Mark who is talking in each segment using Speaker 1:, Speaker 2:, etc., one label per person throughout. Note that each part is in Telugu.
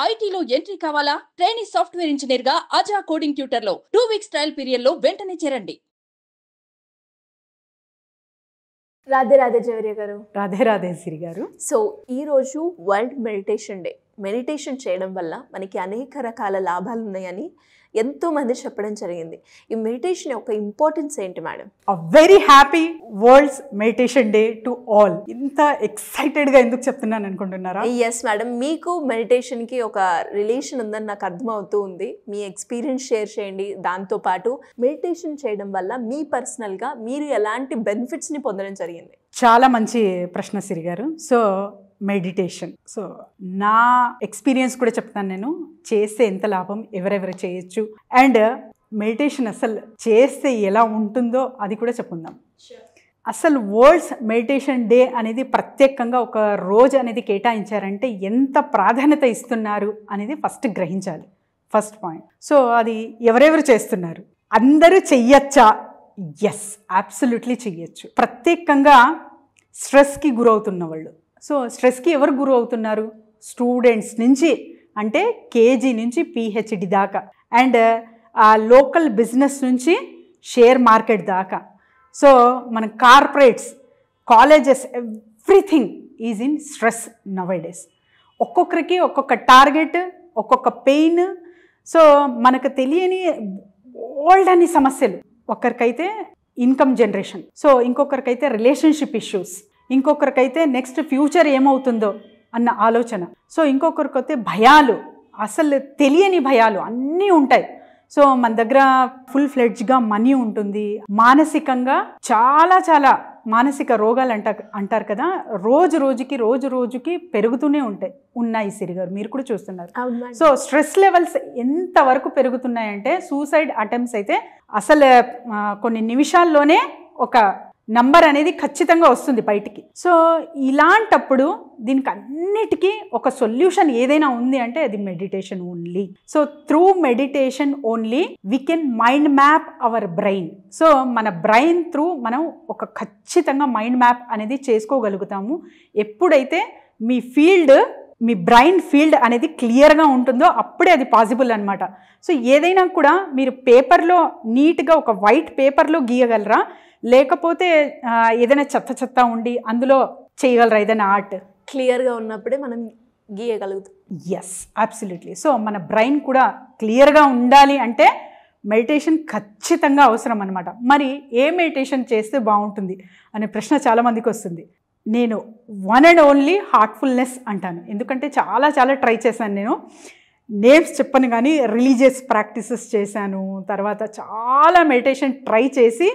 Speaker 1: ఐటీలో ఎంట్రీ కావాలా? ట్రైనింగ్ సాఫ్ట్వేర్ ఇంజనీర్ గా అజా కోడింగ్ ట్యూటర్ లో 2 వీక్స్ ట్రయల్ పీరియడ్ లో వెంటనే చేరండి.
Speaker 2: రాధే రాధే జవరియా గారు.
Speaker 3: రాధే రాధే సిరి గారు.
Speaker 2: సో ఈరోజు వరల్డ్ మెడిటేషన్ డే. మెడిటేషన్ చేయడం వల్ల మనకి అనేక రకాల లాభాలు ఉన్నాయని ఎంతోమంది చెప్పడం జరిగింది. ఈ మెడిటేషన్ యొక్క ఇంపార్టెన్స్ ఏంటి madam?
Speaker 3: Very happy world's meditation day to all. ఇంత ఎక్సైటెడ్గా ఎందుకు చెప్తున్నాను అనుకుంటున్నారా?
Speaker 2: ఎస్ మేడం, మీకు మెడిటేషన్కి ఒక రిలేషన్ ఉందని నాకు అర్థమవుతూ ఉంది. మీ ఎక్స్పీరియన్స్ షేర్ చేయండి. దాంతోపాటు మెడిటేషన్ చేయడం వల్ల మీ పర్సనల్గా మీరు ఎలాంటి బెనిఫిట్స్ని పొందడం జరిగింది?
Speaker 3: చాలా మంచి ప్రశ్న సిరి గారు. సో మెడిటేషన్, సో నా ఎక్స్పీరియన్స్ కూడా చెప్తాను. నేను చేస్తే ఎంత లాభం, ఎవరెవరు చేయొచ్చు, అండ్ మెడిటేషన్ అసలు చేస్తే ఎలా ఉంటుందో అది కూడా చెప్పుకుందాం. అసలు వరల్డ్స్ మెడిటేషన్ డే అనేది ప్రత్యేకంగా ఒక రోజు అనేది కేటాయించారంటే ఎంత ప్రాధాన్యత ఇస్తున్నారు అనేది ఫస్ట్ గ్రహించాలి. First point. సో అది ఎవరెవరు చేస్తున్నారు, అందరూ చెయ్యొచ్చా? ఎస్, అబ్సల్యూట్లీ చెయ్యొచ్చు. ప్రత్యేకంగా స్ట్రెస్కి గురవుతున్న వాళ్ళు. సో స్ట్రెస్కి ఎవరు గురి అవుతున్నారు? స్టూడెంట్స్ నుంచి, అంటే కేజీ నుంచి పిహెచ్డి దాకా, అండ్ లోకల్ బిజినెస్ నుంచి షేర్ మార్కెట్ దాకా. సో మన corporates, colleges, everything is in stress nowadays. ఒక్కొక్కరికి ఒక్కొక్క టార్గెట్, ఒక్కొక్క పెయిన్. సో మనకు తెలియని ఓల్డ్ అన్ని సమస్యలు. ఒకరికైతే ఇన్కమ్ జనరేషన్, సో ఇంకొకరికైతే రిలేషన్షిప్ ఇష్యూస్, ఇంకొకరికైతే నెక్స్ట్ ఫ్యూచర్ ఏమవుతుందో అన్న ఆలోచన, సో ఇంకొకరికైతే భయాలు, అసలు తెలియని భయాలు అన్నీ ఉంటాయి. సో మన దగ్గర ఫుల్ ఫ్లెడ్జ్గా మనీ ఉంటుంది. మానసికంగా చాలా చాలా మానసిక రోగాలు అంటారు కదా, రోజు రోజుకి పెరుగుతూనే ఉన్నాయి సిరి గారు. మీరు కూడా చూస్తున్నారు. సో స్ట్రెస్ లెవెల్స్ ఎంతవరకు పెరుగుతున్నాయంటే సూసైడ్ అటెంప్ట్స్ అయితే అసలు కొన్ని నిమిషాల్లోనే ఒక నంబర్ అనేది ఖచ్చితంగా వస్తుంది బయటికి. సో ఇలాంటప్పుడు దీనికి అన్నిటికీ ఒక సొల్యూషన్ ఏదైనా ఉంది అంటే అది meditation only. So through meditation only we can mind map our brain. So మన బ్రెయిన్ త్రూ మనం ఒక ఖచ్చితంగా మైండ్ మ్యాప్ అనేది చేసుకోగలుగుతాము. ఎప్పుడైతే మీ బ్రెయిన్ ఫీల్డ్ అనేది క్లియర్గా ఉంటుందో అప్పుడే అది పాసిబుల్ అనమాట. సో ఏదైనా కూడా మీరు పేపర్లో నీట్గా ఒక వైట్ పేపర్లో గీయగలరా, లేకపోతే ఏదైనా చెత్త ఉండి అందులో చేయగలరా? ఏదైనా ఆర్ట్
Speaker 2: క్లియర్గా ఉన్నప్పుడే మనం గీయగలుగుతాం.
Speaker 3: Yes, absolutely. సో మన బ్రెయిన్ కూడా క్లియర్గా ఉండాలి అంటే మెడిటేషన్ ఖచ్చితంగా అవసరం అనమాట. మరి ఏ మెడిటేషన్ చేస్తే బాగుంటుంది అనే ప్రశ్న చాలామందికి వస్తుంది. నేను వన్ అండ్ ఓన్లీ హార్ట్ఫుల్నెస్ అంటాను. ఎందుకంటే చాలా ట్రై చేశాను. నేను నేమ్స్ చెప్పను కానీ రిలీజియస్ ప్రాక్టీసెస్ చేశాను, తర్వాత చాలా మెడిటేషన్ ట్రై చేసి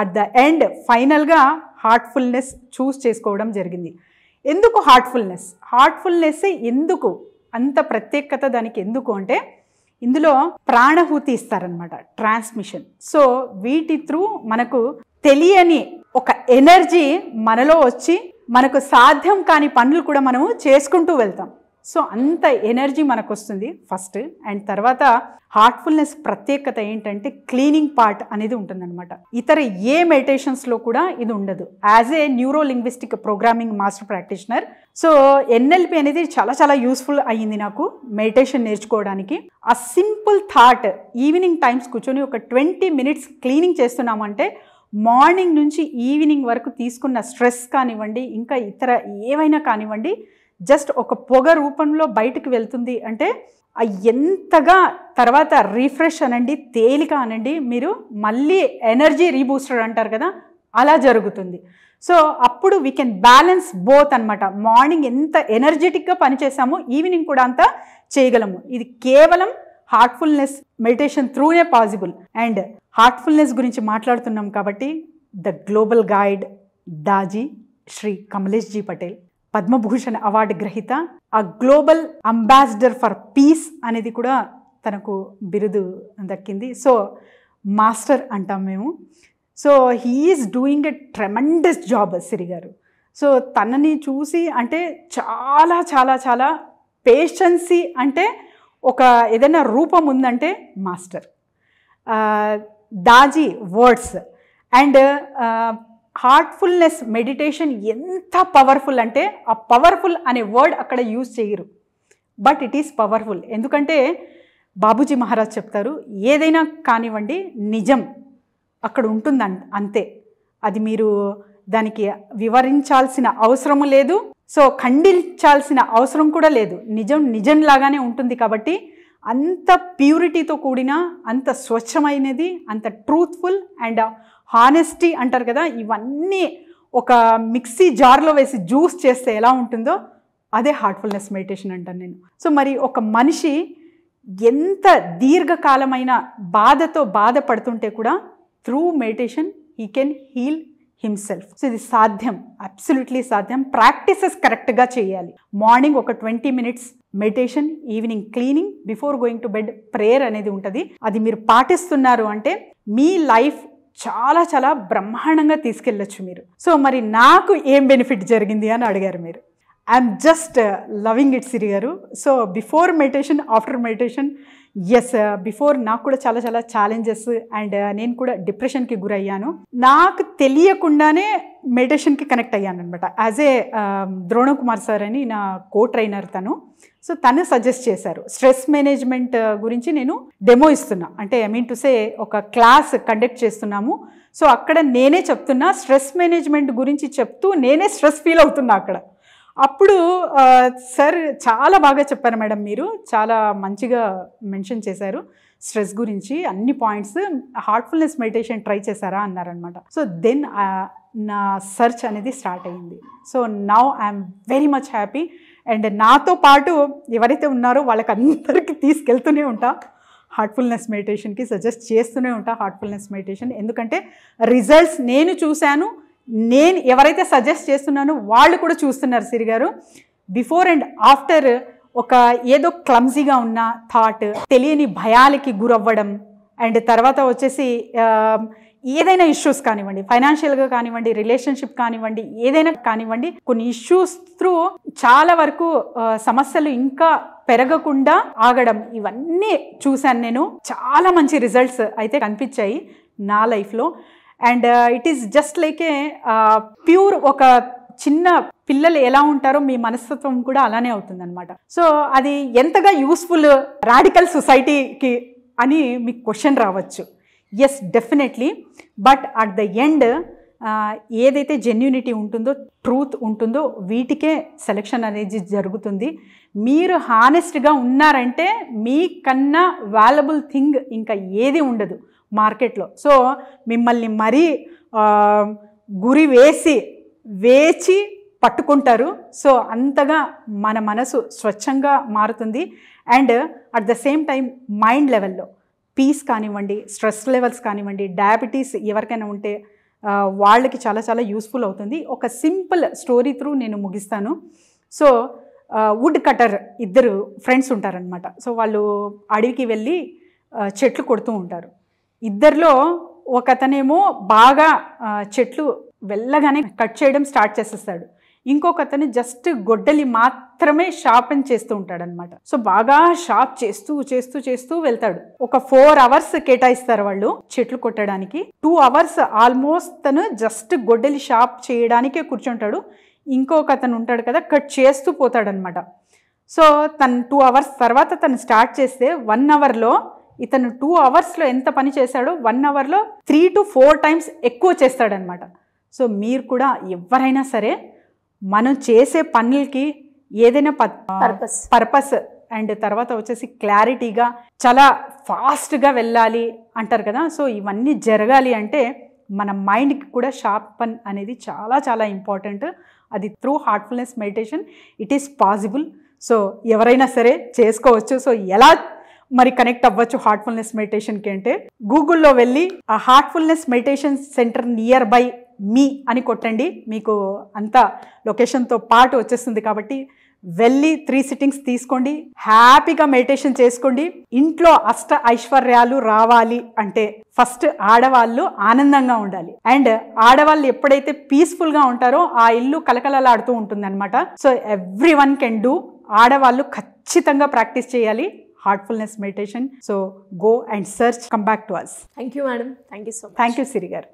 Speaker 3: అట్ ద ఎండ్ ఫైనల్గా హార్ట్ఫుల్నెస్ చూస్ చేసుకోవడం జరిగింది. ఎందుకు హార్ట్ఫుల్నెస్ ఎందుకు అంత ప్రత్యేకత దానికి? ఎందుకు అంటే ఇందులో ప్రాణహూతి ఇస్తారనమాట, ట్రాన్స్మిషన్. సో వీటి త్రూ మనకు తెలియని ఒక ఎనర్జీ మనలో వచ్చి మనకు సాధ్యం కాని పనులు కూడా మనము చేసుకుంటూ వెళ్తాం. సో అంత ఎనర్జీ మనకు వస్తుంది ఫస్ట్. అండ్ తర్వాత హార్ట్ఫుల్నెస్ ప్రత్యేకత ఏంటంటే క్లీనింగ్ పార్ట్ అనేది ఉంటుందన్నమాట. ఇతర ఏ మెడిటేషన్స్లో కూడా ఇది ఉండదు. As a neuro linguistic programming master practitioner, so NLP అనేది చాలా యూస్ఫుల్ అయ్యింది నాకు మెడిటేషన్ నేర్చుకోవడానికి. ఆ సింపుల్ థాట్, ఈవినింగ్ టైమ్స్ కూర్చొని ఒక 20 minutes క్లీనింగ్ చేస్తున్నామంటే మార్నింగ్ నుంచి ఈవినింగ్ వరకు తీసుకున్న స్ట్రెస్ కానివ్వండి, ఇంకా ఇతర ఏవైనా కానివ్వండి, జస్ట్ ఒక పొగ రూపంలో బయటకు వెళ్తుంది అంటే ఎంతగా తర్వాత రీఫ్రెష్ అనండి, తేలిక అనండి, మీరు మళ్ళీ ఎనర్జీ రీబూస్టర్ అంటారు కదా, అలా జరుగుతుంది. సో అప్పుడు వీ కెన్ బ్యాలెన్స్ బోత్ అనమాట. మార్నింగ్ ఎంత ఎనర్జెటిక్గా పనిచేసామో ఈవినింగ్ కూడా అంతా చేయగలము. ఇది కేవలం హార్ట్ఫుల్నెస్ మెడిటేషన్ త్రూనే పాసిబుల్. అండ్ హార్ట్ఫుల్నెస్ గురించి మాట్లాడుతున్నాం కాబట్టి the global guide Daaji Shri Kamlesh ji Patel, Padma Bhushan award గ్రహీత, ఆ గ్లోబల్ అంబాసిడర్ ఫర్ పీస్ అనేది కూడా తనకు బిరుదు దక్కింది. సో మాస్టర్ అంటాం మేము. So he is doing a tremendous job Siri గారు. సో తనని చూసి అంటే చాలా పేషెన్సీ అంటే ఒక ఏదైనా రూపం ఉందంటే master. Daaji words and Heartfulness meditation ఎంత పవర్ఫుల్ అంటే ఆ పవర్ఫుల్ అనే వర్డ్ అక్కడ యూజ్ చేయరు. But it is powerful. ఎందుకంటే బాబూజీ మహారాజ్ చెప్తారు, ఏదైనా కానివ్వండి నిజం అక్కడ ఉంటుంది అంతే. అది మీరు దానికి వివరించాల్సిన అవసరము లేదు, సో ఖండించాల్సిన అవసరం కూడా లేదు. నిజం నిజంలాగానే ఉంటుంది. కాబట్టి అంత ప్యూరిటీతో కూడిన, అంత స్వచ్ఛమైనది, అంత ట్రూత్ఫుల్ అండ్ హానెస్టీ అంటారు కదా, ఇవన్నీ ఒక మిక్సీ జార్లో వేసి జ్యూస్ చేస్తే ఎలా ఉంటుందో అదే హార్ట్ఫుల్నెస్ మెడిటేషన్ అంటాను నేను. సో మరి ఒక మనిషి ఎంత దీర్ఘకాలమైన బాధతో బాధపడుతుంటే కూడా through meditation he can heal himself. So ఇది సాధ్యం, అబ్సల్యూట్లీ సాధ్యం. ప్రాక్టీసెస్ కరెక్ట్గా చేయాలి. మార్నింగ్ ఒక 20 minutes meditation, evening cleaning, before going to bed prayer అనేది ఉంటుంది. అది మీరు పాటిస్తున్నారు అంటే మీ లైఫ్ చాలా చాలా బ్రహ్మాండంగా తీసుకెళ్ళొచ్చు మీరు. సో మరి నాకు ఏం బెనిఫిట్ జరిగింది అని అడిగారు మీరు. I'm just loving it Siri గారు. So before meditation, after meditation, yes before నాకు కూడా చాలా చాలా ఛాలెంజెస్ అండ్ నేను కూడా డిప్రెషన్కి గురయ్యాను. నాకు తెలియకుండానే మెడిటేషన్కి కనెక్ట్ అయ్యాను అనమాట. As a Drona Kumar sir అని నా కో ట్రైనర్ తను. సో తను సజెస్ట్ చేశారు. స్ట్రెస్ మేనేజ్మెంట్ గురించి నేను డెమో ఇస్తున్నా, అంటే ఐ మీన్ టు సే ఒక క్లాస్ కండక్ట్ చేస్తున్నాము. సో అక్కడ నేనే చెప్తున్నా, స్ట్రెస్ మేనేజ్మెంట్ గురించి చెప్తూ నేనే స్ట్రెస్ ఫీల్ అవుతున్నా అక్కడ. అప్పుడు సార్ చాలా బాగా చెప్పారు మేడం, మీరు చాలా మంచిగా మెన్షన్ చేశారు స్ట్రెస్ గురించి అన్ని పాయింట్స్. హార్ట్ఫుల్నెస్ మెడిటేషన్ ట్రై చేశారా అన్నారనమాట. సో దెన్ నా సర్చ్ అనేది స్టార్ట్ అయ్యింది. So now I'm very much happy. And నాతో పాటు ఎవరైతే ఉన్నారో వాళ్ళకి అందరికీ తీసుకెళ్తూనే ఉంటా, హార్ట్ఫుల్నెస్ మెడిటేషన్కి సజెస్ట్ చేస్తూనే ఉంటా హార్ట్ఫుల్నెస్ మెడిటేషన్. ఎందుకంటే రిజల్ట్స్ నేను చూశాను, నేను ఎవరైతే సజెస్ట్ చేస్తున్నానో వాళ్ళు కూడా చూస్తున్నారు సిరి గారు. బిఫోర్ అండ్ ఆఫ్టర్ ఒక ఏదో క్లమ్జీగా ఉన్న థాట్, తెలియని భయాలకి గురవ్వడం, అండ్ తర్వాత వచ్చేసి ఏదైనా ఇష్యూస్ కానివ్వండి, ఫైనాన్షియల్గా కానివ్వండి, రిలేషన్షిప్ కానివ్వండి, ఏదైనా కానివ్వండి, కొన్ని ఇష్యూస్ త్రూ చాలా వరకు సమస్యలు ఇంకా పెరగకుండా ఆగడం, ఇవన్నీ చూశాను నేను. చాలా మంచి రిజల్ట్స్ అయితే కనిపించాయి నా లైఫ్లో. And it is just like A pure, ఒక చిన్న పిల్లలు ఎలా ఉంటారో మీ మనస్తత్వం కూడా అలానే అవుతుంది అనమాట. సో అది ఎంతగా యూస్ఫుల్ రాడికల్ సొసైటీకి అని మీకు క్వశ్చన్ రావచ్చు. Yes definitely, but at the end ఏదైతే జెన్యూనిటీ ఉంటుందో, ట్రూత్ ఉంటుందో, వీటికే సెలెక్షన్ అనేది జరుగుతుంది. మీరు హానెస్ట్గా ఉన్నారంటే మీకన్నా వాల్యుబుల్ థింగ్ ఇంకా ఏది ఉండదు మార్కెట్లో. సో మిమ్మల్ని మరీ గురి వేచి పట్టుకుంటారు. సో అంతగా మన మనసు స్వచ్ఛంగా మారుతుంది. And at the same time mind లెవెల్లో పీస్ కానివ్వండి, స్ట్రెస్ లెవెల్స్ కానివ్వండి, డయాబెటీస్ ఎవరికైనా ఉంటే వాళ్ళకి చాలా చాలా యూస్ఫుల్ అవుతుంది. ఒక సింపుల్ స్టోరీ త్రూ నేను ముగిస్తాను. సో వుడ్ కటర్ ఇద్దరు ఫ్రెండ్స్ ఉంటారనమాట. సో వాళ్ళు అడవికి వెళ్ళి చెట్లు కొడుతూ ఉంటారు. ఇద్దరిలో ఒకతనేమో బాగా చెట్లు వెళ్ళగానే కట్ చేయడం స్టార్ట్ చేసేస్తాడు. ఇంకొక అతను జస్ట్ గొడ్డలి మాత్రమే షార్పెన్ చేస్తూ ఉంటాడనమాట. సో బాగా షార్ప్ చేస్తూ వెళ్తాడు. ఒక 4 hours కేటాయిస్తారు వాళ్ళు చెట్లు కొట్టడానికి. 2 hours ఆల్మోస్ట్ తను జస్ట్ గొడ్డలి షార్ప్ చేయడానికే కూర్చుంటాడు. ఇంకొక అతను ఉంటాడు కదా, కట్ చేస్తూ పోతాడనమాట. సో తను 2 hours తర్వాత తను స్టార్ట్ చేస్తే 1 hourలో ఇతను 2 hoursలో ఎంత పని చేశాడో 1 hourలో 3 to 4 times ఎక్కువ చేస్తాడనమాట. సో మీరు కూడా ఎవరైనా సరే మనం చేసే పనులకి ఏదైనా పర్పస్ అండ్ తర్వాత వచ్చేసి క్లారిటీగా చాలా ఫాస్ట్గా వెళ్ళాలి అంటారు కదా. సో ఇవన్నీ జరగాలి అంటే మన మైండ్కి కూడా షార్పన్ అనేది చాలా చాలా ఇంపార్టెంట్. అది through Heartfulness meditation it is possible. So ఎవరైనా సరే చేసుకోవచ్చు. సో ఎలా మరి కనెక్ట్ అవ్వచ్చు హార్ట్ఫుల్నెస్ మెడిటేషన్కి అంటే, గూగుల్లో వెళ్ళి ఆ heartfulness meditation centre near by me అని కొట్టండి, మీకు అంతా లొకేషన్తో పాటు వచ్చేస్తుంది. కాబట్టి వెళ్ళి 3 sittings తీసుకోండి, హ్యాపీగా మెడిటేషన్ చేసుకోండి. ఇంట్లో అష్ట ఐశ్వర్యాలు రావాలి అంటే ఫస్ట్ ఆడవాళ్ళు ఆనందంగా ఉండాలి. అండ్ ఆడవాళ్ళు ఎప్పుడైతే పీస్ఫుల్గా ఉంటారో ఆ ఇల్లు కలకలలాడుతూ ఉంటుంది అనమాట. So everyone can do. ఆడవాళ్ళు ఖచ్చితంగా ప్రాక్టీస్ చేయాలి heartfulness meditation. So go and search, come back to us.
Speaker 2: Thank you, madam. Thank you so much.
Speaker 3: Thank you, Siri garu.